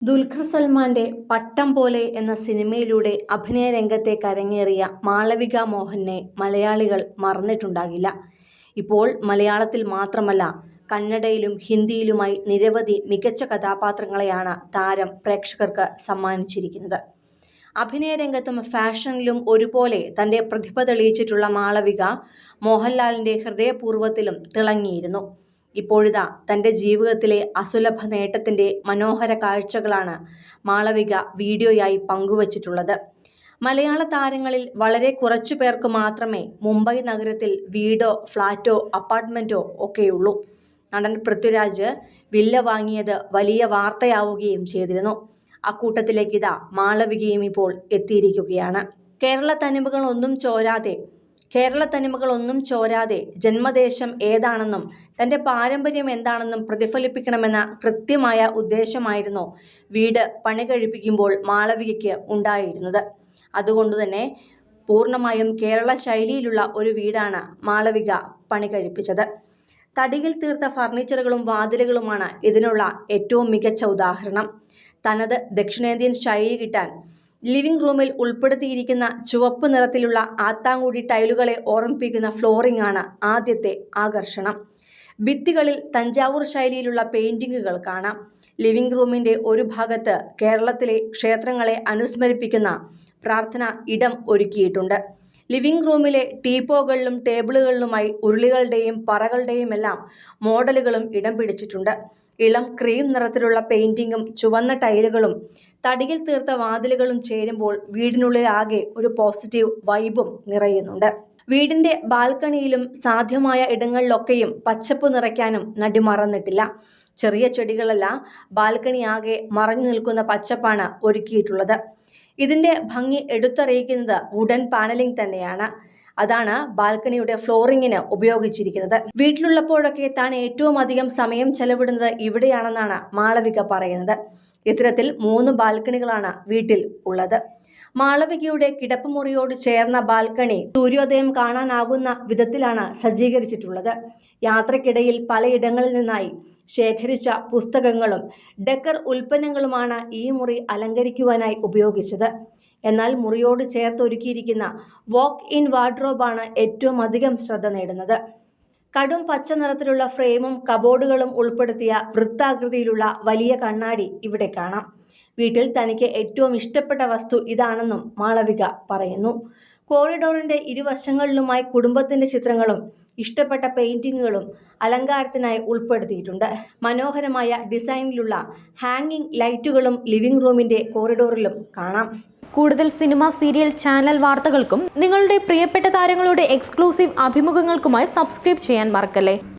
ദുൽഖർ സൽമാന്റെ പട്ടം പോലെ എന്ന സിനിമയിലൂടെ അഭിനയ രംഗത്തേക്ക് അരങ്ങേറിയ മാളവിക മോഹനെ മലയാളികൾ മറന്നിട്ടുണ്ടാകില്ല. ഇപ്പോൾ മലയാളത്തിൽ മാത്രമല്ല കന്നഡയിലും ഹിന്ദിയിലുമായി നിരവധി മികച്ച കഥാപാത്രങ്ങളെയാണ് താരം പ്രേക്ഷകർക്ക് സമ്മാനിച്ചിരിക്കുന്നത്. അഭിനയ രംഗത്തും ഫാഷനിലും ഒരുപോലെ തന്റെ പ്രതിഭ തെളിയിച്ചിട്ടുള്ള മാളവിക മോഹൻലാലിന്റെ ഹൃദയപൂർവ്വത്തിലും തിളങ്ങിയിരുന്നു. ഇപ്പോഴിതാ തന്റെ ജീവിതത്തിലെ അസുലഭ നേട്ടത്തിന്റെ മനോഹര കാഴ്ചകളാണ് മാളവിക വീഡിയോയായി പങ്കുവച്ചിട്ടുള്ളത്. മലയാള താരങ്ങളിൽ വളരെ കുറച്ചു പേർക്ക് മാത്രമേ മുംബൈ നഗരത്തിൽ വീടോ ഫ്ളാറ്റോ അപ്പാർട്ട്മെന്റോ ഒക്കെയുള്ളൂ. നടൻ പൃഥ്വിരാജ് വില്ല വാങ്ങിയത് വലിയ വാർത്തയാവുകയും ചെയ്തിരുന്നു. അക്കൂട്ടത്തിലേക്ക് ഇതാ മാളവികയും ഇപ്പോൾ എത്തിയിരിക്കുകയാണ്. കേരള തനിമകളൊന്നും ചോരാതെ ജന്മദേശം ഏതാണെന്നും തന്റെ പാരമ്പര്യം എന്താണെന്നും പ്രതിഫലിപ്പിക്കണമെന്ന കൃത്യമായ ഉദ്ദേശമായിരുന്നു വീട് പണി കഴിപ്പിക്കുമ്പോൾ മാളവികയ്ക്ക് ഉണ്ടായിരുന്നത്. അതുകൊണ്ടുതന്നെ പൂർണ്ണമായും കേരള ശൈലിയിലുള്ള ഒരു വീടാണ് മാളവിക പണി കഴിപ്പിച്ചത്. തടിയിൽ തീർത്ത ഫർണിച്ചറുകളും വാതിലുകളുമാണ് ഇതിനുള്ള ഏറ്റവും മികച്ച ഉദാഹരണം. തനത് ദക്ഷിണേന്ത്യൻ ശൈലി കിട്ടാൻ ലിവിംഗ് റൂമിൽ ഉൾപ്പെടുത്തിയിരിക്കുന്ന ചുവപ്പ് നിറത്തിലുള്ള ആത്താങ്കുടി ടൈലുകളെ ഓർമ്മിപ്പിക്കുന്ന ഫ്ലോറിംഗ് ആണ് ആദ്യത്തെ ആകർഷണം. ഭിത്തികളിൽ തഞ്ചാവൂർ ശൈലിയിലുള്ള പെയിന്റിങ്ങുകൾ കാണാം. ലിവിംഗ് റൂമിന്റെ ഒരു ഭാഗത്ത് കേരളത്തിലെ ക്ഷേത്രങ്ങളെ അനുസ്മരിപ്പിക്കുന്ന പ്രാർത്ഥന ഇടം ഒരുക്കിയിട്ടുണ്ട്. ലിവിംഗ് റൂമിലെ ടീപ്പോകളിലും ടേബിളുകളിലുമായി ഉരുളികളുടെയും പറകളുടെയും എല്ലാം മോഡലുകളും ഇടം പിടിച്ചിട്ടുണ്ട്. ഇളം ക്രീം നിറത്തിലുള്ള പെയിന്റിങ്ങും ചുവന്ന ടൈലുകളും തടിയിൽ തീർത്ത വാതിലുകളും ചേരുമ്പോൾ വീടിനുള്ളിലാകെ ഒരു പോസിറ്റീവ് വൈബും നിറയുന്നുണ്ട്. വീടിന്റെ ബാൽക്കണിയിലും സാധ്യമായ ഇടങ്ങളിലൊക്കെയും പച്ചപ്പ് നിറയ്ക്കാനും നടി മറന്നിട്ടില്ല. ചെറിയ ചെടികളല്ല, ബാൽക്കണി ആകെ മറഞ്ഞു നിൽക്കുന്ന പച്ചപ്പാണ് ഒരുക്കിയിട്ടുള്ളത്. ഇതിന്റെ ഭംഗി എടുത്തറിയിക്കുന്നത് വുഡൻ പാനലിംഗ് തന്നെയാണ്. അതാണ് ബാൽക്കണിയുടെ ഫ്ലോറിങ്ങിന് ഉപയോഗിച്ചിരിക്കുന്നത്. വീട്ടിലുള്ളപ്പോഴൊക്കെ താൻ ഏറ്റവും അധികം സമയം ചെലവിടുന്നത് ഇവിടെയാണെന്നാണ് മാളവിക പറയുന്നത്. ഇത്തരത്തിൽ 3 ബാൽക്കണികളാണ് വീട്ടിൽ ഉള്ളത്. മാളവികയുടെ കിടപ്പുമുറിയോട് ചേർന്ന ബാൽക്കണി സൂര്യോദയം കാണാനാകുന്ന വിധത്തിലാണ് സജ്ജീകരിച്ചിട്ടുള്ളത്. യാത്രക്കിടയിൽ പലയിടങ്ങളിൽ നിന്നായി ശേഖരിച്ച പുസ്തകങ്ങളും ഡെക്കർ ഉൽപ്പന്നങ്ങളുമാണ് ഈ മുറി അലങ്കരിക്കുവാനായി ഉപയോഗിച്ചത്. എന്നാൽ മുറിയോട് ചേർത്തൊരുക്കിയിരിക്കുന്ന വാക്ക് ഇൻ വാർഡ്രോബാണ് ഏറ്റവും അധികം ശ്രദ്ധ നേടുന്നത്. കടും പച്ച നിറത്തിലുള്ള ഫ്രെയിമും കബോർഡുകളും ഉൾപ്പെടുത്തിയ വൃത്താകൃതിയിലുള്ള വലിയ കണ്ണാടി ഇവിടെ കാണാം. വീട്ടിൽ തനിക്ക് ഏറ്റവും ഇഷ്ടപ്പെട്ട വസ്തു ഇതാണെന്നും മാളവിക പറയുന്നു. കോറിഡോറിന്റെ ഇരുവശങ്ങളിലുമായി കുടുംബത്തിന്റെ ചിത്രങ്ങളും ഇഷ്ടപ്പെട്ട പെയിന്റിങ്ങുകളും അലങ്കാരത്തിനായി ഉൾപ്പെടുത്തിയിട്ടുണ്ട്. മനോഹരമായ ഡിസൈനിലുള്ള ഹാങ്ങിങ് ലൈറ്റുകളും ലിവിംഗ് റൂമിന്റെ കോറിഡോറിലും കാണാം. കൂടുതൽ സിനിമ, സീരിയൽ, ചാനൽ വാർത്തകൾക്കും നിങ്ങളുടെ പ്രിയപ്പെട്ട താരങ്ങളുടെ എക്സ്ക്ലൂസീവ് അഭിമുഖങ്ങൾക്കുമായി സബ്സ്ക്രൈബ് ചെയ്യാൻ മറക്കല്ലേ.